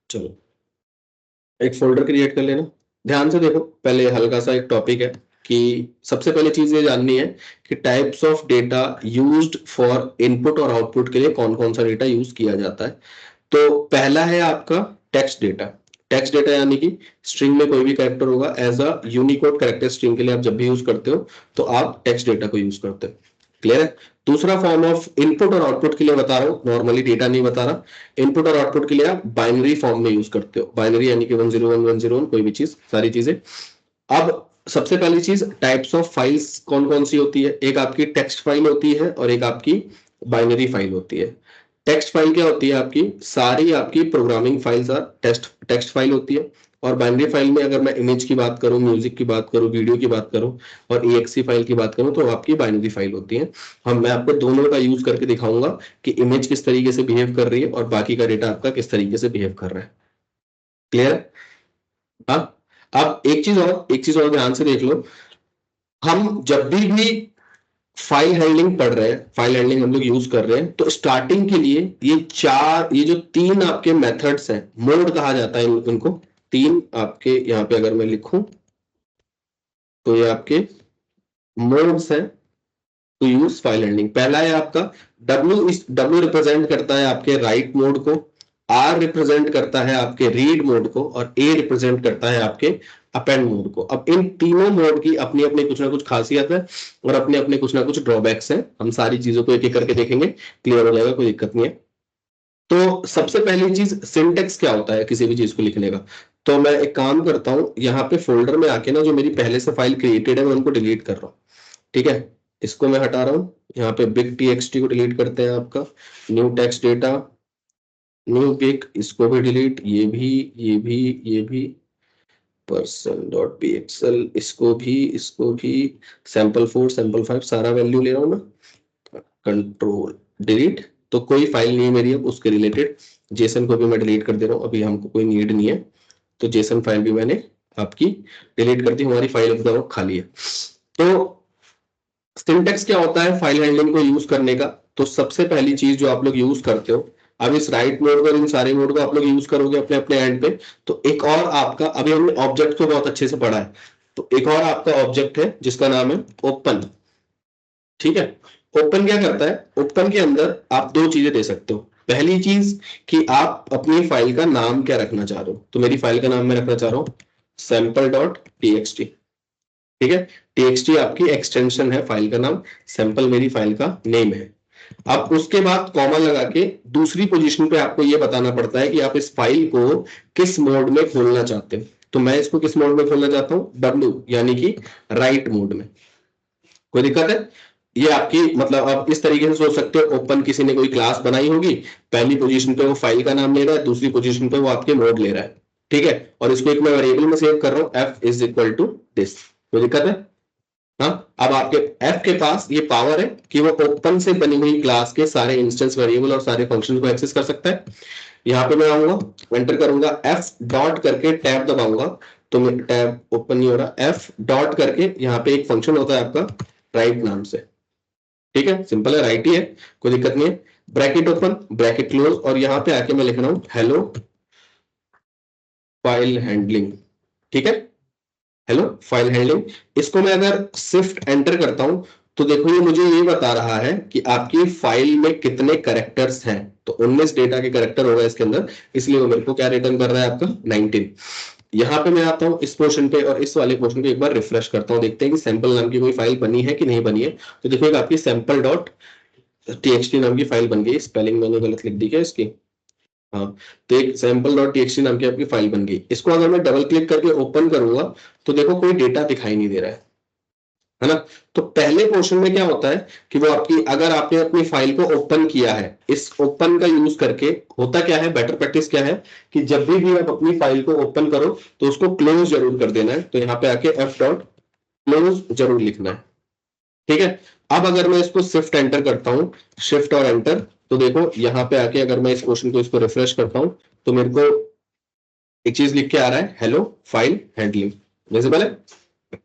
चलो एक folder create कर लेना। ध्यान से देखो, पहले हल्का सा एक टॉपिक है कि सबसे पहले चीज ये जाननी है कि types of data used for input और आउटपुट के लिए कौन कौन सा डेटा यूज किया जाता है। तो पहला है आपका टेक्स्ट डेटा। टेक्स्ट डेटा यानी कि स्ट्रिंग में कोई भी कैरेक्टर होगा, as a Unicode character string के लिए आप जब भी यूज करते हो तो आप टेक्स्ट डेटा को यूज करते हो। क्लियर है। दूसरा फॉर्म ऑफ इनपुट और आउटपुट के लिए बता रहा हूँ, नॉर्मली डेटा नहीं बता रहा। इनपुट और आउटपुट के लिए आप बाइनरी फॉर्म में यूज करते हो। बाइनरी यानी कि 101 101 कोई भी चीज, सारी चीजें। अब सबसे पहली चीज, टाइप्स ऑफ फाइल्स कौन कौन सी होती है। एक आपकी टेक्स्ट फाइल होती है और एक आपकी बाइनरी फाइल होती है। टेक्स्ट फाइल क्या होती है, आपकी सारी आपकी प्रोग्रामिंग फाइल्स टेक्स्ट फाइल होती है। और बाइनरी फाइल में अगर मैं इमेज की बात करूं, म्यूजिक की बात करूं, वीडियो की बात करूं और EXE फाइल की बात करूं तो आपकी बाइनरी फाइल होती है। मैं आपको दोनों का यूज करके दिखाऊंगा कि इमेज किस तरीके से बिहेव कर रही है और बाकी का डेटा आपका किस तरीके से बिहेव कर रहा है। क्लियर है। हाँ। अब एक चीज और ध्यान से देख लो। हम जब भी फाइल हैंडलिंग पढ़ रहे हैं, फाइल हैंडलिंग हम लोग यूज कर रहे हैं, तो स्टार्टिंग के लिए ये जो तीन आपके मेथड्स हैं, मोड कहा जाता है इनको। तीन आपके यहाँ पे अगर मैं लिखूं तो ये आपके मोड्स हैं टू यूज फाइल हैंडलिंग। पहला है आपका डब्ल्यू रिप्रेजेंट करता है आपके राइट मोड को, आर रिप्रेजेंट करता है आपके रीड मोड को और ए रिप्रेजेंट करता है आपके अपेंड मोड को। अब इन तीनों मोड की अपनी अपनी कुछ ना कुछ खासियत है और अपने अपने कुछ ना कुछ ड्रॉबैक्स हैं। हम सारी चीजों को एक एक करके देखेंगे, क्लियर हो जाएगा, कोई दिक्कत नहीं है। तो सबसे पहली चीज, सिंटेक्स क्या होता है किसी भी चीज को लिखने का। तो मैं एक काम करता हूं, यहाँ पे फोल्डर में आके ना जो मेरी पहले से फाइल क्रिएटेड है मैं उनको डिलीट कर रहा हूँ। ठीक है, इसको मैं हटा रहा हूँ। यहाँ पे बिग TXT को डिलीट करते हैं आपका, new text data, new big, इसको भी डिलीट, ये भी person.pxl, इसको भी सैंपल 4 सैंपल 5 सारा वैल्यू ले रहा हूँ मैं, कंट्रोल डिलीट। तो कोई फाइल नहीं है मेरी अब उसके रिलेटेड। जेसन को भी मैं डिलीट कर दे रहा हूँ, अभी हमको कोई नीड नहीं है। तो जेसन फाइल भी मैंने आपकी डिलीट कर दी, हमारी फाइल एकदम खाली है। तो सिंटेक्स क्या होता है फाइल हैंडलिंग को यूज करने का। तो सबसे पहली चीज जो आप लोग यूज करते हो, अब इस राइट मोड पर इन सारे मोड को आप लोग यूज करोगे अपने अपने एंड पे। तो एक और आपका, अभी हमने ऑब्जेक्ट को बहुत अच्छे से पढ़ा है, तो एक और आपका ऑब्जेक्ट है जिसका नाम है ओपन। ठीक है। ओपन क्या करता है, ओपन के अंदर आप दो चीजें दे सकते हो। पहली चीज कि आप अपनी फाइल का नाम क्या रखना चाह रहे हो। तो मेरी फाइल का नाम मैं रखना चाह रहा हूं sample.txt। ठीक है, TXT आपकी एक्सटेंशन है फाइल का नाम, सैंपल मेरी फाइल का नेम है। अब उसके बाद कॉमा लगा के दूसरी पोजीशन पे आपको ये बताना पड़ता है कि आप इस फाइल को किस मोड में खोलना चाहते हो। तो मैं इसको किस मोड में खोलना चाहता हूं, W यानी कि राइट मोड में। कोई दिक्कत है। ये आपकी मतलब आप इस तरीके से सोच सकते हो, ओपन किसी ने कोई क्लास बनाई होगी, पहली पोजीशन पे वो फाइल का नाम ले रहा है, दूसरी पोजीशन पे वो आपके मोड ले रहा है। ठीक है, और इसको एक मैं वेरिएबल में सेव कर रहा हूं, f is equal to this. कोई दिक्कत है। हाँ, अब आपके एफ के पास ये पावर है कि वो ओपन से बनी हुई क्लास के सारे इंस्टेंस वेरिएबल और सारे फंक्शन को एक्सेस कर सकता है। यहाँ पे मैं आऊंगा, एंटर करूंगा, एफ डॉट करके टैब दबाऊंगा, तो मेरा टैब ओपन नहीं हो रहा। एफ डॉट करके यहाँ पे एक फंक्शन होता है आपका राइट नाम से। ठीक है, सिंपल है, राइट ही है, कोई दिक्कत नहीं है। ब्रैकेट ओपन, ब्रैकेट क्लोज, और यहाँ पे आके मैं लिख रहा हूँ हेलो फाइल हैंडलिंग। ठीक है, हेलो फाइल हैंडलिंग। इसको मैं अगर शिफ्ट एंटर करता हूं तो देखो ये मुझे ये बता रहा है कि आपकी फाइल में कितने कैरेक्टर्स हैं। तो 19 डेटा के कैरेक्टर होगा इसके अंदर, इसलिए वो मेरे को क्या रिटर्न कर रहा है आपका 19। यहाँ पे मैं आता हूँ इस पोर्शन पे और इस वाले पोर्शन पे एक बार रिफ्रेश करता हूँ, देखते हैं कि सैंपल नाम की कोई फाइल बनी है कि नहीं बनी है। तो देखो एक आपकी sample.txt नाम की फाइल बन गई। स्पेलिंग मैंने गलत लिख दी क्या इसकी, हाँ। तो एक sample.txt नाम की आपकी फाइल बन गई। इसको अगर मैं डबल क्लिक करके ओपन करूंगा तो देखो कोई डेटा दिखाई नहीं दे रहा है ना। तो पहले पोर्शन में क्या होता है कि वो आपकी, अगर आपने अपनी फाइल को ओपन किया है, इस ओपन का यूज करके होता क्या है, बेटर प्रैक्टिस क्या है कि जब भी आप अपनी फाइल को ओपन करो तो उसको क्लोज जरूर कर देना है। तो यहाँ पे आके f डॉट क्लोज जरूर लिखना है। ठीक है। अब अगर मैं इसको शिफ्ट एंटर करता हूं, शिफ्ट और एंटर, तो देखो यहाँ पे आके अगर मैं इस क्वेश्चन को इसको रिफ्रेश करता हूं तो मेरे को एक चीज लिख के आ रहा है, हेलो फाइल हैंडलिंग। विजिबल है।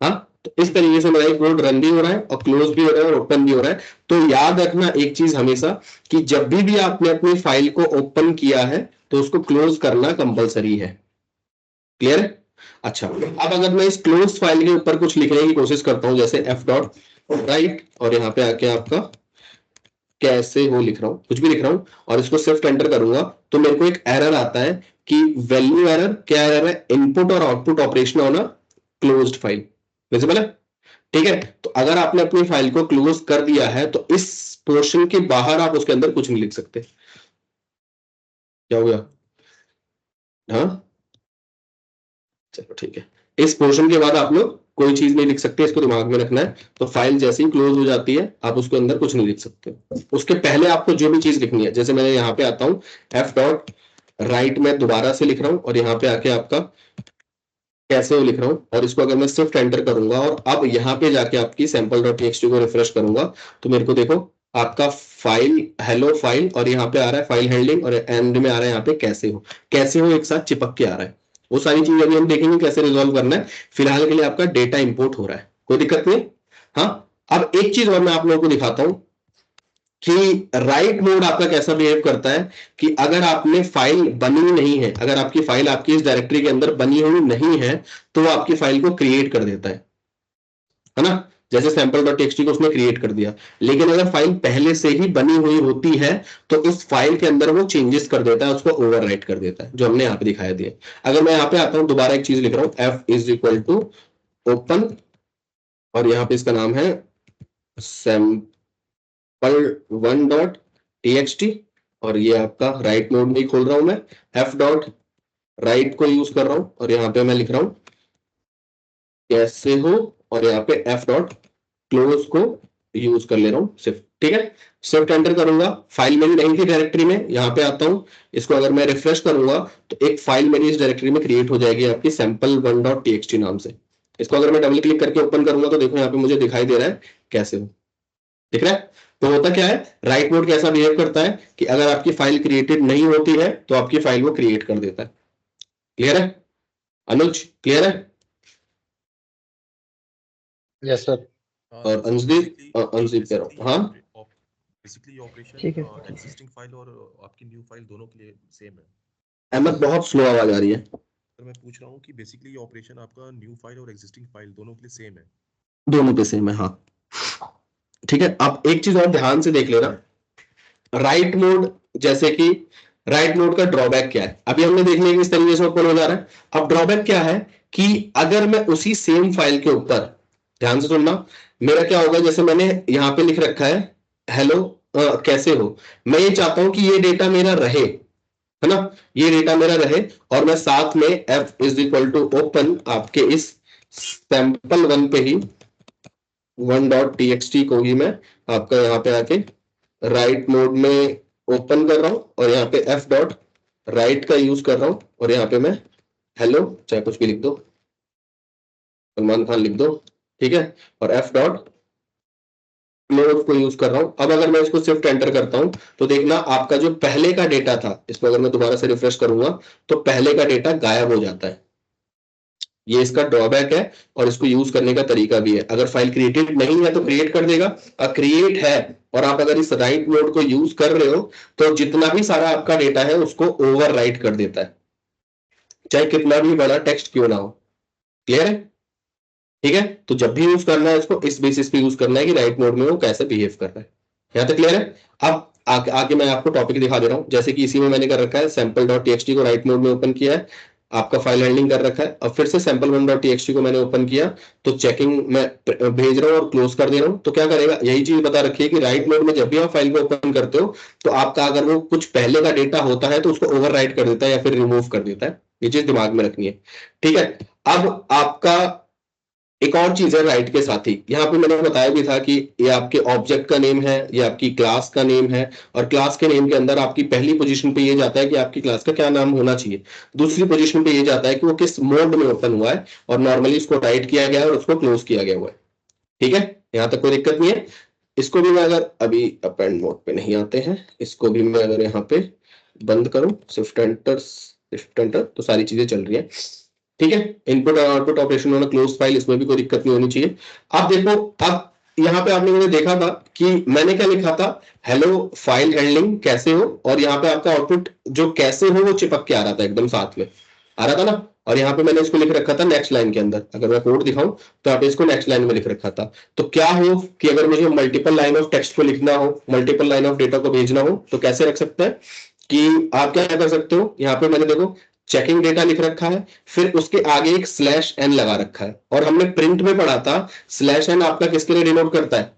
हाँ, तो इस तरीके से मेरा कोड रन भी हो रहा है और क्लोज भी हो रहा है और ओपन भी हो रहा है। तो याद रखना एक चीज हमेशा कि जब भी आपने अपनी फाइल को ओपन किया है तो उसको क्लोज करना कंपलसरी है। क्लियर है? अच्छा, अब अगर मैं इस क्लोज फाइल के ऊपर कुछ लिखने की कोशिश करता हूं, जैसे एफ डॉट राइट, और यहाँ पे आके आपका कैसे हो लिख रहा हूं, कुछ भी लिख रहा हूं, और इसको शिफ्ट एंटर करूंगा, तो मेरे को एक एरर आता है कि वैल्यू एरर। क्या एरर है? इनपुट और output operation on a closed file. Visible है? ठीक है, तो अगर आपने अपनी फाइल को क्लोज कर दिया है तो इस पोर्शन के बाहर आप उसके अंदर कुछ नहीं लिख सकते। क्या हो गया? हाँ, चलो ठीक है। इस पोर्शन के बाद आप लोग कोई चीज नहीं लिख सकते, इसको दिमाग में रखना है। तो फाइल जैसे ही क्लोज हो जाती है आप उसके अंदर कुछ नहीं लिख सकते। उसके पहले आपको जो भी चीज लिखनी है, जैसे मैं यहाँ पे आता हूँ, एफ डॉट राइट में दोबारा से लिख रहा हूँ, और यहाँ पे आके आपका कैसे हो लिख रहा हूँ, और इसको अगर मैं शिफ्ट एंटर करूंगा और अब यहाँ पे जाके आपकी सैंपल डॉट टीएक्सटी को रिफ्रेश करूंगा, तो मेरे को देखो आपका फाइल हेलो फाइल, और यहाँ पे आ रहा है फाइल हैंडलिंग, और एंड में आ रहा है यहाँ पे कैसे हो एक साथ चिपक के आ रहा है। वो सारी चीज अभी हम देखेंगे कैसे रिजॉल्व करना है। फिलहाल के लिए आपका डेटा इंपोर्ट हो रहा है, कोई दिक्कत नहीं। हाँ, अब एक चीज और मैं आप लोगों को दिखाता हूँ कि राइट मोड आपका कैसा बिहेव करता है। कि अगर आपने फाइल बनी नहीं है, अगर आपकी फाइल आपकी इस डायरेक्टरी के अंदर बनी हुई नहीं है, तो वो आपकी फाइल को क्रिएट कर देता है ना? जैसे सैंपल डॉट टीएक्सटी को उसने क्रिएट कर दिया। लेकिन अगर फाइल पहले से ही बनी हुई होती है तो उस फाइल के अंदर वो चेंजेस कर देता है, उसको ओवरराइट कर देता है, जो हमने यहाँ पे दिखाया दिया। अगर मैं यहाँ पे आता हूँ, दोबारा एक चीज लिख रहा हूँ, F is equal to open, और यहाँ पे इसका नाम है सैंपल वन डॉट टीएक्सटी, और ये आपका राइट मोड में ही खोल रहा हूं मैं। एफ डॉट राइट को यूज कर रहा हूं, और यहाँ पे मैं लिख रहा हूं कैसे हो, और यहाँ पे एफ डॉट क्लोज को यूज कर ले रहा हूँ शिफ्ट। ठीक है, शिफ्ट एंटर करूंगा, फाइल मेरी नहीं थी डायरेक्टरी में, यहाँ पे आता हूँ, इसको अगर मैं रिफ्रेश करूंगा तो एक फाइल मेरी इस डायरेक्टरी में क्रिएट हो जाएगी आपकी सैंपल वन डॉट टीएक्सटी नाम से। इसको अगर मैं डबल क्लिक करके ओपन करूंगा तो देखो यहाँ पे मुझे दिखाई दे रहा है कैसे हो, दिख रहा है? तो होता क्या है, राइट मोड कैसा बिहेव करता है कि अगर आपकी फाइल क्रिएटेड नहीं होती है तो आपकी फाइल वो क्रिएट कर देता है। क्लियर है अनुज? क्लियर है? Yes sir. और अंशदीप अंशदीप कह रहा हूँ, हाँ बेसिकली ऑपरेशन ठीक है। एग्जिस्टिंग फाइल और आपकी न्यू फाइल दोनों के लिए सेम है। अहमद बहुत स्लो आवाज आ रही है। सर मैं पूछ रहा हूँ कि बेसिकली ऑपरेशन आपका न्यू फाइल और एग्जिस्टिंग फाइल दोनों के लिए सेम है। दोनों पे सेम है, हाँ। ठीक है, अब एक चीज और ध्यान से देख लेना, राइट मोड, जैसे कि राइट मोड का ड्रॉबैक क्या है, अभी हमने देख लिया कि इस तरीके से ओपन हो जा रहा है। अब ड्रॉबैक क्या है कि अगर मैं उसी सेम फाइल के ऊपर, ध्यान से सुनना, मेरा क्या होगा, जैसे मैंने यहाँ पे लिख रखा है हेलो कैसे हो, मैं ये चाहता हूं कि ये डेटा मेरा रहे, है ना, ये डेटा मेरा रहे, और मैं साथ में F is equal to open आपके इस सैंपल वन पे ही वन डॉट टीएक्सटी को ही मैं आपका यहाँ पे आके राइट मोड में ओपन कर रहा हूं, और यहाँ पे एफ डॉट राइट का यूज कर रहा हूं, और यहाँ पे मैं हेलो चाहे कुछ भी लिख दो, सलमान खान लिख दो, ठीक है, और एफ डॉट क्लोज को यूज कर रहा हूं। अब अगर मैं इसको शिफ्ट एंटर करता हूं तो देखना आपका जो पहले का डेटा था, इसको अगर मैं दोबारा से रिफ्रेश करूंगा तो पहले का डेटा गायब हो जाता है। ये इसका ड्रॉबैक है, और इसको यूज करने का तरीका भी है। अगर फाइल क्रिएटेड नहीं है तो क्रिएट कर देगा, क्रिएट है और आप अगर इस राइट मोड को यूज कर रहे हो तो जितना भी सारा आपका डेटा है उसको ओवरराइट कर देता है, चाहे कितना भी बड़ा टेक्स्ट क्यों ना हो। क्लियर है? ठीक है, तो जब भी यूज करना है इसको इस बेसिस पे यूज करना है कि राइट मोड में वो कैसे बिहेव कर रहा है। यहाँ तक क्लियर है? अब आगे मैं आपको टॉपिक दिखा दे रहा हूँ, जैसे कि इसी में मैंने कर रखा है सैंपल डॉट टीएक्सटी को राइट मोड में ओपन किया है, आपका फाइल हैंडलिंग कर रखा है। अब फिर से सैंपल वन डॉट टीएक्सटी को मैंने ओपन किया, तो चेकिंग में भेज रहा हूँ और क्लोज कर दे रहा हूँ। तो क्या करेगा, यही चीज बता रखी है कि राइट मोड में जब भी आप फाइल को ओपन करते हो तो आपका अगर वो कुछ पहले का डेटा होता है तो उसको ओवरराइट कर देता है या फिर रिमूव कर देता है। ये चीज दिमाग में रखनी है, ठीक है। अब आपका एक और चीज है राइट के साथ ही, यहाँ पे मैंने बताया भी था कि ये आपके ऑब्जेक्ट का नेम है, ये आपकी क्लास का नेम है, और क्लास के नेम के अंदर आपकी पहली पोजीशन पे ये जाता है कि आपकी क्लास का क्या नाम होना चाहिए, दूसरी पोजीशन पे ये जाता है कि वो किस मोड में ओपन हुआ है, और नॉर्मली इसको राइट किया गया है और उसको क्लोज किया गया हुआ है। ठीक है, यहाँ तक कोई दिक्कत नहीं है। इसको भी मैं अगर अभी अपेंड मोड पे नहीं आते हैं, इसको भी मैं अगर यहाँ पे बंद करूं, शिफ्ट एंटर, तो सारी चीजें चल रही है। ठीक है, इनपुट और आउटपुट ऑपरेशन होना क्लोज फाइल, इसमें भी कोई दिक्कत नहीं होनी चाहिए। अब देखो, अब यहाँ पे आपने मुझे देखा था कि मैंने क्या लिखा था, हेलो फाइल हैंडलिंग कैसे हो, और यहाँ पे आपका आउटपुट जो कैसे हो वो चिपक के आ रहा था एकदम साथ में आ रहा था ना। और यहाँ पे मैंने इसको लिख रखा था नेक्स्ट लाइन के अंदर, अगर मैं कोड दिखाऊं तो यहाँ पे इसको नेक्स्ट लाइन में लिख रखा था। तो क्या हो कि अगर मुझे मल्टीपल लाइन ऑफ टेक्स्ट को लिखना हो, मल्टीपल लाइन ऑफ डेटा को भेजना हो, तो कैसे रख सकते हैं कि आप क्या कर सकते हो, यहाँ पे मैंने देखो चेकिंग डेटा लिख रखा है, फिर उसके आगे एक स्लैश एन लगा रखा है, और हमने प्रिंट में पढ़ा था स्लैश एन आपका किसके लिए डिनोट करता है,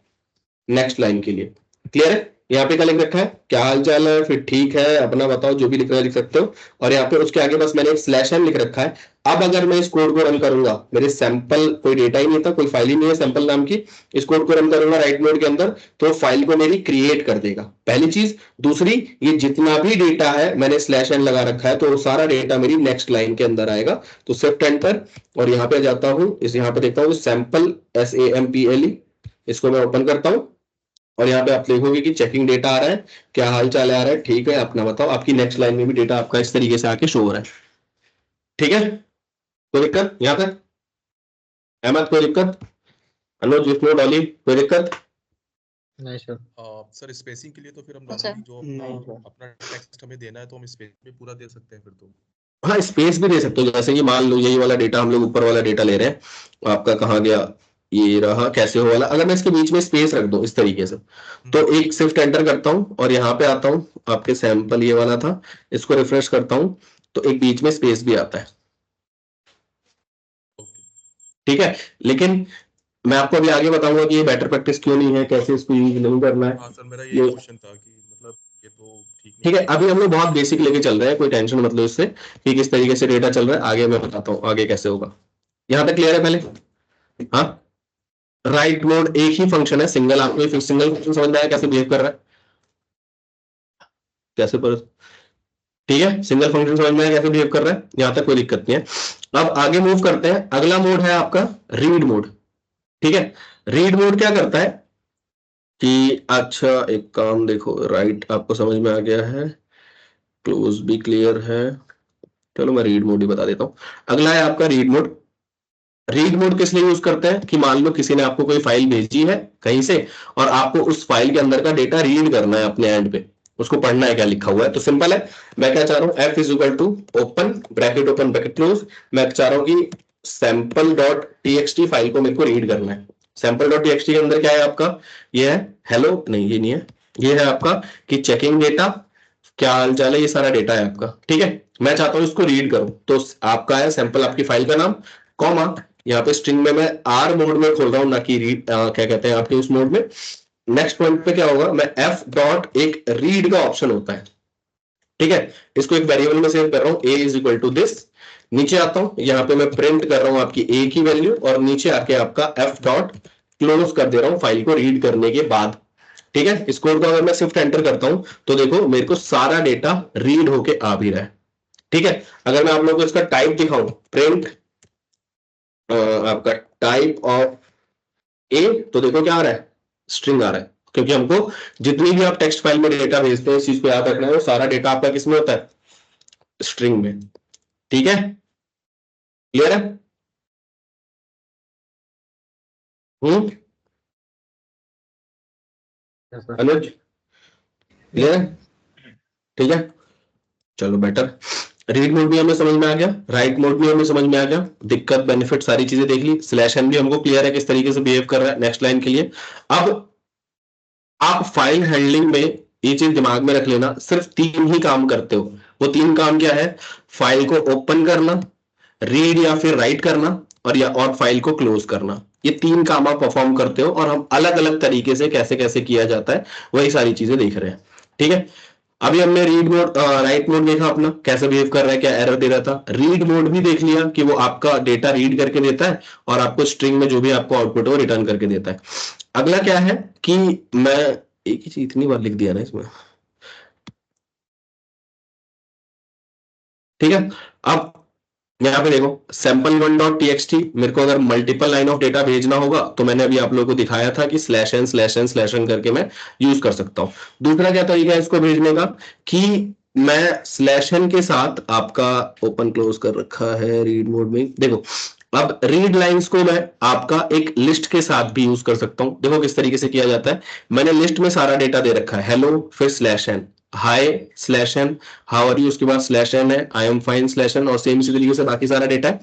नेक्स्ट लाइन के लिए। क्लियर है? यहाँ पे क्या लिख रखा है, क्या हाल चाल है, फिर ठीक है, अपना बताओ, जो भी लिख रहा है लिख सकते हो, और यहाँ पे उसके आगे बस मैंने एक स्लैश एन लिख रखा है। अब अगर मैं इस कोड को रन करूंगा, मेरे सैंपल कोई डेटा ही नहीं था, कोई फाइल ही नहीं है सैंपल नाम की, इस कोड को रन करूंगा राइट मोड के अंदर, तो फाइल को मेरी क्रिएट कर देगा, पहली चीज। दूसरी, ये जितना भी डेटा है मैंने स्लैश एन लगा रखा है, तो वो सारा डेटा मेरी नेक्स्ट लाइन के अंदर आएगा। तो शिफ्ट एंटर, और यहाँ पे जाता हूँ, इस यहाँ पे देखता हूँ सैंपल SAMPLE, इसको मैं ओपन करता हूँ, और यहाँ पे आप देखोगे कि चेकिंग डेटा आ रहा है, क्या हाल चाल आ रहा है, ठीक है, अपना बताओ। आपकी नेक्स्ट लाइन में भी डेटा आपका इस तरीके से आके शो हो रहा है। ठीक है, कोई दिक्कत यहाँ तक? अहमद कोई दिक्कत? अनुज, विष्णु, डॉली, कोई दिक्कत? नहीं सर। सर स्पेसिंग के लिए तो फिर हम अच्छा। नॉर्मली जो अपना टेक्स्ट हमें देना है तो हम स्पेस में पूरा दे सकते हैं फिर तो। हाँ, स्पेस भी दे सकते हो, जैसे कि मान लो यही वाला डेटा हम लोग ऊपर वाला डेटा ले रहे हैं, आपका कहाँ गया, ये रहा कैसे हो वाला, अगर मैं इसके बीच में स्पेस रख दूं इस तरीके से, तो एक शिफ्ट एंटर करता हूं और यहाँ पे आता हूं, आपके सैंपल ये वाला था, इसको रिफ्रेश करता हूं, तो एक बीच में स्पेस भी आता है। ठीक है, लेकिन मैं आपको अभी आगे बताऊंगा कि ये बेटर प्रैक्टिस क्यों नहीं है, कैसे इसको यूज नहीं करना है। हाँ सर, मेरा यही क्वेश्चन था कि मतलब ये तो ठीक है, अभी हम लोग बहुत बेसिक लेके चल रहे हैं, कोई टेंशन मतलब इससे कि किस तरीके से डेटा चल रहा है, आगे मैं बताता हूँ आगे कैसे होगा। यहाँ तक क्लियर है पहले? हाँ, राइट मोड एक ही फंक्शन है, सिंगल, आपको सिंगल फंक्शन समझ में आया कैसे बिहेव कर रहा है, कैसे पर? ठीक है, सिंगल फंक्शन समझ में आया कैसे बिहेव कर रहा है, यहां तक कोई दिक्कत नहीं है। अब आगे मूव करते हैं, अगला मोड है आपका रीड मोड। ठीक है, रीड मोड क्या करता है कि अच्छा एक काम देखो, राइट आपको समझ में आ गया है, क्लोज भी क्लियर है, चलो मैं रीड मोड ही बता देता हूं। अगला है आपका रीड मोड। रीड मोड किस लिए यूज करते हैं कि मान लो किसी ने आपको कोई फाइल भेजी है कहीं से, और आपको उस फाइल के अंदर का डेटा रीड करना है अपने एंड पे, उसको पढ़ना है क्या लिखा हुआ है। तो सिंपल है, मैं क्या चाह रहा हूं, F is equal to open bracket open bracket close, मैं चाह रहा हूं कि sample.txt फाइल को मेरे को रीड करना है। sample.txt के अंदर क्या है आपका, ये है हेलो, नहीं ये नहीं है, ये है आपका कि चेकिंग डेटा, क्या हाल चाल है, ये सारा डेटा है आपका। ठीक है, मैं चाहता हूं इसको रीड करूं, तो आपका है सैंपल आपकी फाइल का नाम, कॉमा, यहाँ पे स्ट्रिंग में मैं आर मोड में खोल रहा हूँ, ना कि रीड क्या कहते हैं आपके उस मोड में। नेक्स्ट पॉइंट पे क्या होगा, मैं एफ डॉट एक रीड का ऑप्शन होता है, ठीक है, इसको एक वेरिएबल में सेव कर रहा हूँ, ए इज इक्वल टू दिस। नीचे आता हूं, यहाँ पे मैं प्रिंट कर रहा हूँ आपकी ए की वैल्यू, और नीचे आके आपका एफ डॉट क्लोज कर दे रहा हूँ फाइल को रीड करने के बाद। ठीक है, इस कोड को अगर मैं शिफ्ट एंटर करता हूं तो देखो मेरे को सारा डेटा रीड होके आ भी रहा है। ठीक है, अगर मैं आप लोगों को इसका टाइप दिखाऊं, प्रिंट आपका टाइप ऑफ ए, तो देखो क्या आ रहा है, स्ट्रिंग आ रहा है, क्योंकि हमको जितनी भी आप टेक्स्ट फाइल में डेटा भेजते हैं इस चीज को याद रखना है, वो सारा डेटा आपका किसमें होता है, स्ट्रिंग में। ठीक है, क्लियर है? अनुज क्लियर है? ठीक है, चलो बेटर। रीड मोड भी हमें समझ में आ गया, राइट मोड भी हमें समझ में आ गया, दिक्कत बेनिफिट सारी चीजें देख ली, स्लैश एन भी हमको क्लियर है किस तरीके से बिहेव कर रहा है नेक्स्ट लाइन के लिए। अब आप फाइल हैंडलिंग में ये चीज दिमाग में रख लेना, सिर्फ 3 ही काम करते हो। वो 3 काम क्या है, फाइल को ओपन करना, रीड या फिर राइट करना, और फाइल को क्लोज करना। ये 3 काम आप परफॉर्म करते हो, और हम अलग अलग तरीके से कैसे कैसे किया जाता है वही सारी चीजें देख रहे हैं। ठीक है, अभी हमने रीड मोड राइट मोड देखा अपना कैसे बिहेव कर रहा है, क्या एरर दे रहा था। रीड मोड भी देख लिया कि वो आपका डेटा रीड करके देता है, और आपको स्ट्रिंग में जो भी आपको आउटपुट है वो रिटर्न करके देता है। अगला क्या है कि मैं एक ही चीज इतनी बार लिख दिया ना इसमें। ठीक है, अब यहाँ पे देखो sample1.txt, मेरे को अगर मल्टीपल लाइन ऑफ डेटा भेजना होगा तो मैंने अभी आप लोगों को दिखाया था कि /n करके मैं यूज कर सकता हूं। दूसरा क्या तरीका है इसको भेजने का कि मैं /n के साथ आपका ओपन क्लोज कर रखा है रीड मोड में, देखो अब रीड लाइंस को मैं आपका एक लिस्ट के साथ भी यूज कर सकता हूं। देखो किस तरीके से किया जाता है। मैंने लिस्ट में सारा डेटा दे रखा है, हेलो फिर slash N, hi slash N, how are you, उसके बाद स्लैश एन है, I am fine slash N, और सेम इसी तरीके से बाकी सारा डेटा है।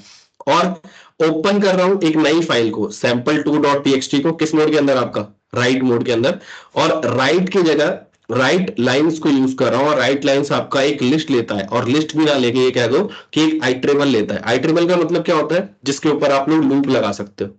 और ओपन कर रहा हूं एक नई फाइल को, sample2.txt को, किस मोड के अंदर, आपका राइट मोड के अंदर। और राइट की जगह राइट लाइंस को यूज कर रहा हूं, और राइट लाइंस आपका एक लिस्ट लेता है, और लिस्ट भी ना लेके ये कह दो कि एक आइट्रेबल लेता है। आइट्रेबल का मतलब क्या होता है, जिसके ऊपर आप लोग लूप लगा सकते हो।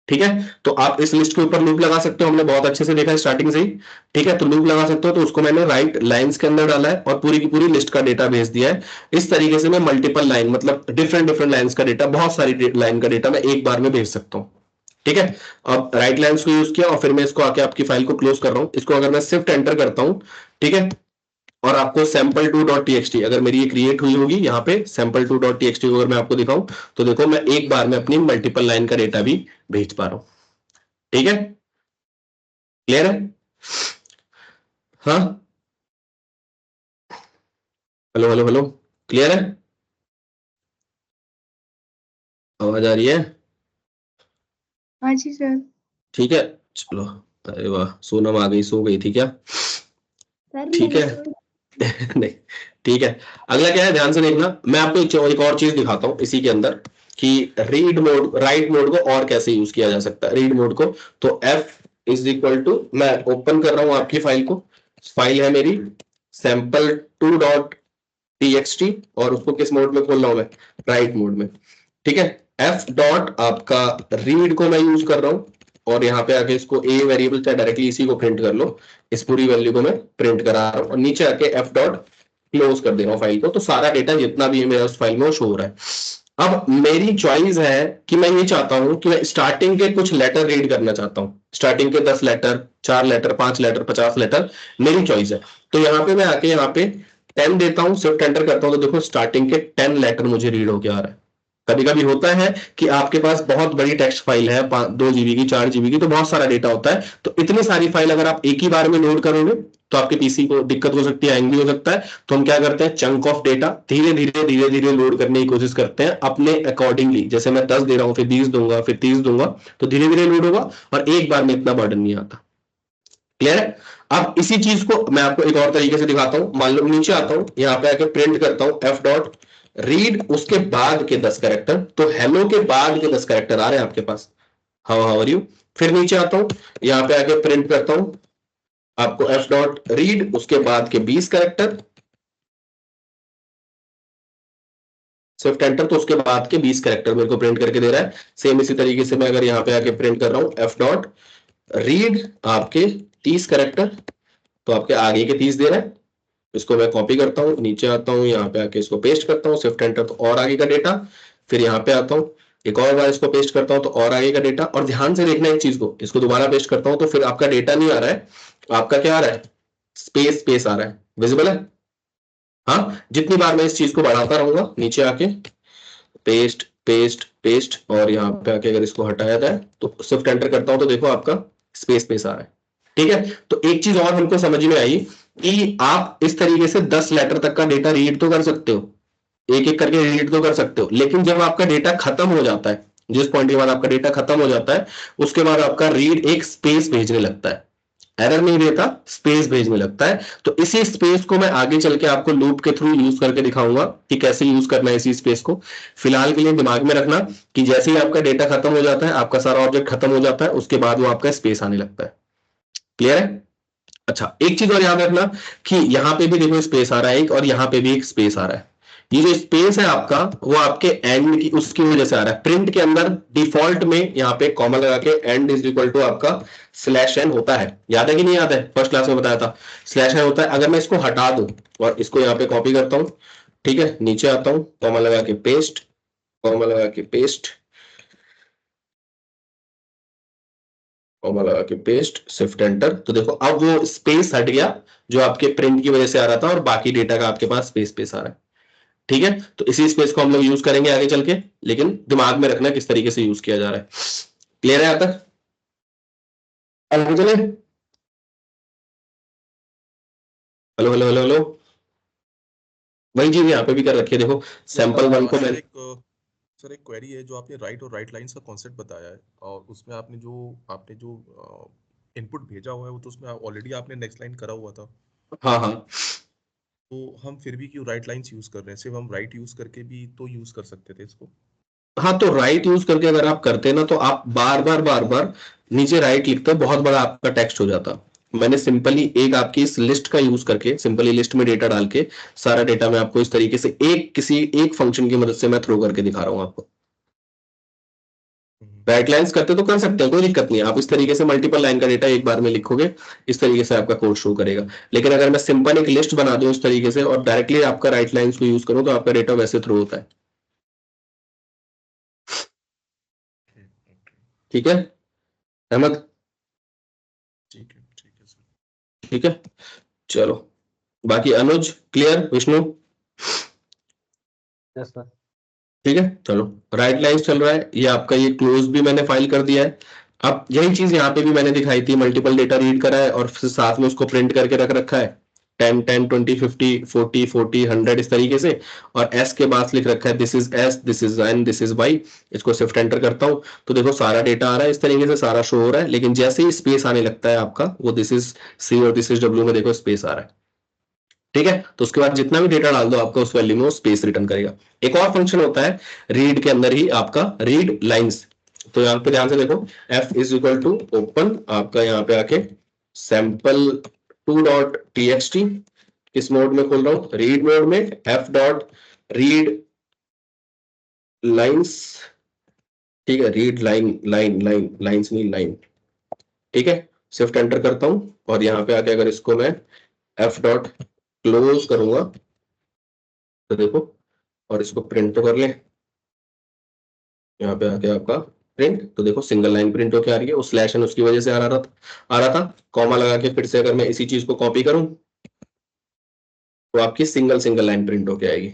ठीक है, तो आप इस लिस्ट के ऊपर लूप लगा सकते हो, हमने बहुत अच्छे से देखा है स्टार्टिंग से ही। ठीक है, तो लूप लगा सकते हो, तो उसको मैंने राइट लाइंस के अंदर डाला है और पूरी की पूरी लिस्ट का डेटा भेज दिया है। इस तरीके से मैं मल्टीपल लाइन, मतलब डिफरेंट डिफरेंट लाइंस का डेटा, बहुत सारी लाइन का डेटा मैं एक बार में भेज सकता हूं। ठीक है, अब राइट लाइंस को यूज किया और फिर मैं इसको आके आपकी फाइल को क्लोज कर रहा हूं। इसको अगर मैं शिफ्ट एंटर करता हूं, ठीक है, और आपको sample2.txt अगर मेरी ये क्रिएट हुई होगी यहाँ पे, sample2.txt को अगर मैं आपको दिखाऊं, तो देखो मैं एक बार में अपनी मल्टीपल लाइन का डेटा भी भेज पा रहा हूं। ठीक है, क्लियर है? हाँ, हेलो हेलो हेलो, क्लियर है? आवाज आ रही है? हाँ जी सर। ठीक है, चलो। अरे वाह, सोनम आ गई, सो गई थी क्या? सर ठीक है। नहीं, ठीक है। अगला क्या है, ध्यान से देखना, मैं आपको एक और चीज दिखाता हूं इसी के अंदर, कि रीड मोड, राइट मोड को और कैसे यूज किया जा सकता है रीड मोड को। तो एफ इज इक्वल टू, मैं ओपन कर रहा हूं आपकी फाइल को, फाइल है मेरी sample2.txt, और उसको किस मोड में खोल रहा हूं मैं, राइट मोड में। ठीक है, एफ डॉट आपका रीड को मैं यूज कर रहा हूं, और यहाँ पे आके इसको ए वेरिएबल, चाहे डायरेक्टली इसी को प्रिंट कर लो, इस पूरी वैल्यू को मैं प्रिंट करा रहा हूं, और नीचे आके एफ डॉट क्लोज कर दे रहा हूं फाइल को। तो सारा डेटा जितना भी है मेरा उस फाइल में वो शो हो रहा है। अब मेरी चॉइस है कि मैं ये चाहता हूं कि मैं स्टार्टिंग के कुछ लेटर रीड करना चाहता हूं, स्टार्टिंग के 10 लेटर, 4 लेटर, 5 लेटर, 50 लेटर, मेरी चॉइस है। तो यहाँ पे मैं आके यहाँ पे 10 देता हूं, शिफ्ट एंटर करता हूं, तो देखो स्टार्टिंग के 10 लेटर मुझे रीड होके आ रहा है। कभी कभी होता है कि आपके पास बहुत बड़ी टेक्स्ट फाइल है, 2 GB की, 4 GB की, तो बहुत सारा डेटा होता है। तो इतनी सारी फाइल अगर आप एक ही बार में लोड करोगे तो आपके पीसी को दिक्कत हो सकती है, हैंग भी हो सकता है। तो हम क्या करते हैं, चंक ऑफ डेटा धीरे धीरे धीरे धीरे लोड करने की कोशिश करते हैं अपने अकॉर्डिंगली। जैसे मैं 10 दे रहा हूं, फिर 20 दूंगा, फिर 30 दूंगा, तो धीरे धीरे लोड होगा, और एक बार में इतना बर्डन नहीं आता। क्लियर है? अब इसी चीज को मैं आपको एक और तरीके से दिखाता हूं। मान लो नीचे आता हूं, यहाँ पे आके प्रिंट करता हूं एफ डॉट रीड, उसके बाद के 10 कैरेक्टर, तो हेलो के बाद के 10 कैरेक्टर आ रहे हैं आपके पास, हाउ आर यू। फिर नीचे आता हूं, यहाँ पे आके प्रिंट करता हूं आपको एफ डॉट रीड, उसके बाद के 20 कैरेक्टर, स्विफ्ट एंटर, तो उसके बाद के 20 कैरेक्टर मेरे को प्रिंट करके दे रहा है। सेम इसी तरीके से मैं अगर यहाँ पे आके प्रिंट कर रहा हूं एफ डॉट रीड आपके 30 कैरेक्टर, तो आपके आगे के 30 दे रहा है। इसको मैं कॉपी करता हूँ, नीचे आता हूँ, यहाँ पे आके इसको पेस्ट करता हूँ, शिफ्ट एंटर, तो और आगे का डेटा। फिर यहाँ पे आता हूँ, एक और बार इसको पेस्ट करता हूँ, तो और आगे का डेटा। और ध्यान से देखना एक चीज को, इसको दोबारा पेस्ट करता हूँ तो फिर आपका डेटा नहीं आ रहा है, आपका क्या आ रहा है, स्पेस स्पेस आ रहा है। विजिबल है? हाँ, जितनी बार मैं इस चीज को बढ़ाता रहूंगा, नीचे आके पेस्ट पेस्ट पेस्ट, और यहाँ पे आके अगर इसको हटाया जाए तो शिफ्ट एंटर करता हूं, तो देखो आपका स्पेस स्पेस आ रहा है। ठीक है, तो एक चीज और हमको समझ में आई कि आप इस तरीके से 10 लेटर तक का डेटा रीड तो कर सकते हो, एक एक करके रीड तो कर सकते हो, लेकिन जब आपका डेटा खत्म हो जाता है, जिस पॉइंट के बाद आपका डेटा खत्म हो जाता है, उसके बाद आपका रीड एक स्पेस भेजने लगता है, एरर नहीं देता, स्पेस भेजने लगता है। तो इसी स्पेस को मैं आगे चल के आपको लूप के थ्रू यूज करके दिखाऊंगा कि कैसे यूज करना है इसी स्पेस को। फिलहाल के लिए दिमाग में रखना कि जैसे ही आपका डेटा खत्म हो जाता है, आपका सारा ऑब्जेक्ट खत्म हो जाता है, उसके बाद वो आपका स्पेस आने लगता है। क्लियर है? अच्छा, एक चीज और याद रखना कि यहां पे भी देखो स्पेस आ रहा है एक, और यहां पे भी एक स्पेस आ रहा है। ये जो स्पेस है आपका, वो आपके एंड की उसकी वजह से आ रहा है। प्रिंट के अंदर डिफॉल्ट में यहाँ पे कॉमा लगा के एंड इज इक्वल टू आपका स्लैश एन होता है, याद है कि नहीं याद है, फर्स्ट क्लास में बताया था, स्लैश एन होता है। अगर मैं इसको हटा दूं और इसको यहाँ पे कॉपी करता हूं, ठीक है, नीचे आता हूं, कॉमा लगा के पेस्ट, कॉमा लगा के पेस्ट, कॉमा लगा के पेस्ट, शिफ्ट एंटर, तो देखो अब वो स्पेस हट गया जो आपके प्रिंट की वजह से आ रहा था, और बाकी डेटा का आपके पास स्पेस स्पेस आ रहा है। ठीक है, तो इसी स्पेस को हम लोग यूज करेंगे आगे चल के, लेकिन दिमाग में रखना किस तरीके से यूज किया जा रहा है। क्लियर है यहां तक? आगे चले, हेलो हेलो हेलो हेलो, वही चीज यहाँ पे भी कर रखी है, देखो तो सैंपल वन को सर मैंने, एक सर एक क्वेरी है, जो आपने राइट और राइट लाइंस का कॉन्सेप्ट बताया है और उसमें आपने जो इनपुट भेजा हुआ है वो तो उसमें ऑलरेडी आपने नेक्स्ट लाइन करा हुआ था, हाँ हाँ तो हम फिर भी क्यों राइट लाइंस यूज कर रहे हैं? सिर्फ हम राइट यूज करके भी तो यूज कर सकते थे इसको। हाँ, तो राइट यूज करके अगर आप करते ना तो आप बार बार नीचे राइट लिखते बहुत बड़ा आपका टेक्स्ट हो जाता। मैंने सिंपली एक आपकी इस लिस्ट का यूज करके सिंपली लिस्ट में डेटा डाल के सारा डेटा मैं आपको इस तरीके से किसी एक फंक्शन की मदद से मैं थ्रो करके दिखा रहा हूँ आपको। राइट लाइंस करते तो कर सकते हैं, कोई दिक्कत नहीं है। आप इस तरीके से मल्टीपल लाइन का डेटा एक बार में लिखोगे, इस तरीके से आपका कोड शो करेगा। लेकिन अगर मैं सिंपल एक लिस्ट बना दूं इस तरीके से और डायरेक्टली आपका राइट लाइंस को यूज करूं तो आपका डेटा वैसे थ्रो होता है। ठीक है अहमद? ठीक है सर। ठीक है, चलो बाकी अनुज क्लियर, विष्णु यस सर। ठीक है। चलो राइट लाइंस चल रहा है, ये आपका ये क्लोज भी मैंने फाइल कर दिया है। अब यही चीज यहाँ पे भी मैंने दिखाई थी, मल्टीपल डेटा रीड करा है और फिर साथ में उसको प्रिंट करके रख रखा है 10 10 20 50 40 40 100 इस तरीके से। और एस के बाद लिख रखा है this is S, this is N, this is Y. इसको शिफ्ट एंटर करता हूँ तो देखो सारा डेटा आ रहा है, इस तरीके से सारा शो हो रहा है। लेकिन जैसे ही स्पेस आने लगता है आपका, वो दिस इज सी और दिस इज डब्ल्यू में देखो स्पेस आ रहा है। ठीक है, तो उसके बाद जितना भी डेटा डाल दो आपका उस वैल्यू में वो स्पेस रिटर्न करेगा। एक और फंक्शन होता है रीड के अंदर ही आपका रीड लाइंस। तो यहाँ पे ध्यान से देखो, f is equal to open आपका यहाँ पे आके सैंपल 2.txt, किस मोड में खोल रहा हूं, रीड मोड में, f डॉट रीड लाइंस। ठीक है, रीड लाइंस नहीं लाइन। ठीक है, शिफ्ट एंटर करता हूं और यहाँ पे आके अगर इसको मैं f डॉट क्लोज करूंगा तो देखो, और इसको प्रिंट तो कर ले, यहाँ पे आके आपका प्रिंट तो देखो सिंगल लाइन प्रिंट होके आ रही है। वो स्लैश एन उसकी वजह से आ रहा था। कॉमा लगा के फिर से अगर मैं इसी चीज को कॉपी करूं तो आपकी सिंगल लाइन प्रिंट होके आएगी।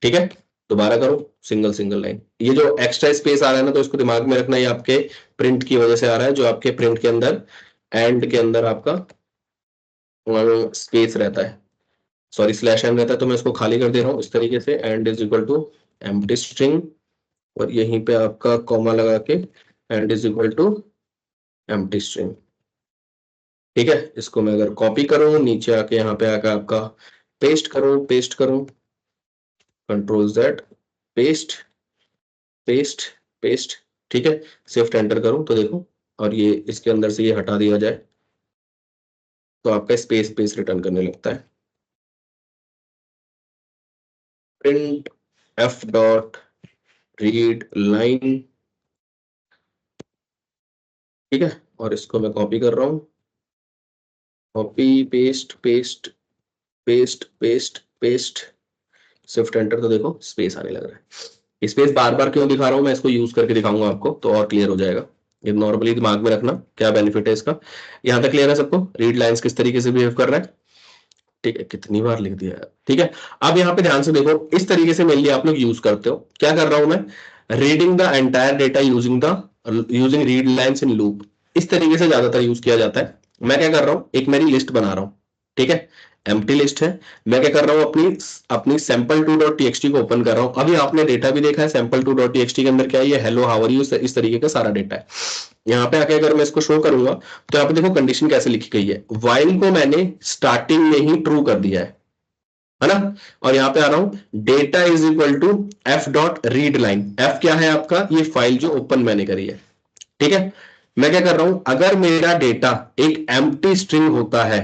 ठीक है, दोबारा करो, सिंगल लाइन। ये जो एक्स्ट्रा स्पेस आ रहा है ना, तो इसको दिमाग में रखना, ये आपके प्रिंट की वजह से आ रहा है। जो आपके प्रिंट के अंदर एंड के अंदर आपका स्पेस रहता है, सॉरी स्लैश एन रहता है, तो मैं इसको खाली कर दे रहा हूँ इस तरीके से, end is equal to empty string, और यहीं पे आपका कॉमा लगा के end is equal to empty string. ठीक है, इसको मैं अगर कॉपी करूं नीचे आके यहाँ पे आकर आपका पेस्ट करूं control Z, paste paste paste. ठीक है, शिफ्ट एंटर करूं तो देखो, और ये इसके अंदर से ये हटा दिया जाए तो आपका स्पेस रिटर्न करने लगता है। Print F dot read line. ठीक है, और इसको मैं कॉपी कर रहा हूं, copy paste paste paste paste paste, shift enter तो देखो स्पेस आने लग रहा है। स्पेस बार बार क्यों दिखा रहा हूं, मैं इसको यूज करके दिखाऊंगा आपको तो और क्लियर हो जाएगा। ये नॉर्मली दिमाग में रखना क्या बेनिफिट है इसका। यहां तक क्लियर है सबको, रीड लाइंस किस तरीके से बिहेव कर रहा है। ठीक है, कितनी बार लिख दिया है। ठीक है, अब यहाँ पे ध्यान से देखो, इस तरीके से मेनली आप लोग यूज करते हो। क्या कर रहा हूं मैं, reading the entire data using read lines in loop, इस तरीके से ज्यादातर यूज किया जाता है। मैं क्या कर रहा हूं, एक मेरी लिस्ट बना रहा हूं, ठीक है, एम्प्टी लिस्ट है। मैं क्या कर रहा हूं, अपनी sample 2.txt को ओपन कर रहा हूं। अभी आपने डेटा भी देखा है sample 2.txt के अंदर क्या है, ये हेलो हाउ आर यू इस तरीके का सारा डेटा है। यहाँ पे आके अगर मैं इसको शो करूंगा तो यहाँ पे देखो कंडीशन कैसे लिखी गई है, वाइल को मैंने स्टार्टिंग में ही ट्रू कर दिया है ना। और यहाँ पे आ रहा हूं data is equal to F dot read line. F क्या है आपका, ये फाइल जो ओपन मैंने करी है। ठीक है, मैं क्या कर रहा हूं, अगर मेरा डेटा एक एम्प्टी स्ट्रिंग होता है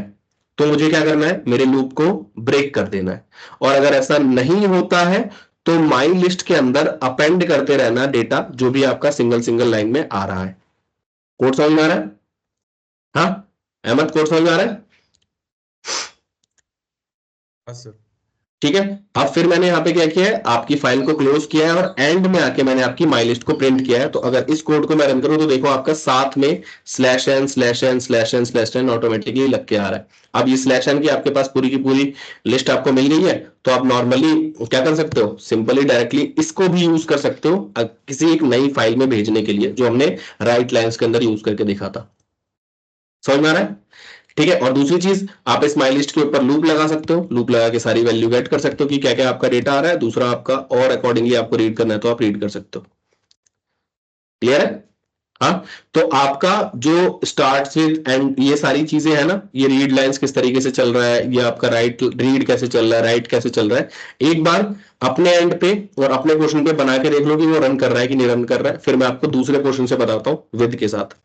तो मुझे क्या करना है, मेरे लूप को ब्रेक कर देना है। और अगर ऐसा नहीं होता है तो माई लिस्ट के अंदर अपेंड करते रहना डेटा जो भी आपका सिंगल लाइन में आ रहा है। कोड समझ में आ रहा है? हाँ अहमद, कोड समझ में आ रहा है? हाँ सर। ठीक है, अब फिर मैंने यहाँ पे क्या किया है, आपकी फाइल को क्लोज किया है और एंड में आके मैंने आपकी माई लिस्ट को प्रिंट किया है। तो अगर इस कोड को मैं रन करूं तो देखो आपका साथ में स्लैश एन ऑटोमेटिकली लग के आ रहा है। अब ये स्लैश एन की आपके पास पूरी की पूरी लिस्ट आपको मिल गई है, तो आप नॉर्मली क्या कर सकते हो, सिंपली डायरेक्टली इसको भी यूज कर सकते हो किसी एक नई फाइल में भेजने के लिए, जो हमने राइट लाइन्स के अंदर यूज करके देखा था। समझ में आ रहा है? ठीक है। और दूसरी चीज, आप स्माइल लिस्ट के ऊपर लूप लगा सकते हो, लूप लगा के सारी वैल्यू गेट कर सकते हो कि क्या क्या आपका डेटा आ रहा है। दूसरा आपका, और अकॉर्डिंगली आपको रीड करना है तो आप रीड कर सकते हो। क्लियर है? हाँ, तो आपका जो स्टार्ट विद एंड ये सारी चीजें है ना, ये रीड लाइंस किस तरीके से चल रहा है, ये आपका राइट रीड कैसे चल रहा है, राइट कैसे चल रहा है, एक बार अपने एंड पे और अपने क्वेश्चन पे बना के देख लो कि वो रन कर रहा है कि नहीं रन कर रहा है। फिर मैं आपको दूसरे क्वेश्चन से बताता हूँ विद के साथ।